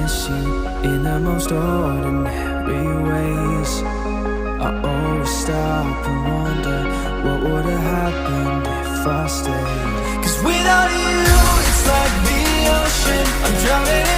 miss you in the most ordinary ways. I always stop and wonder what would have happened if I stayed. 'Cause without you, it's like the ocean, I'm drowning in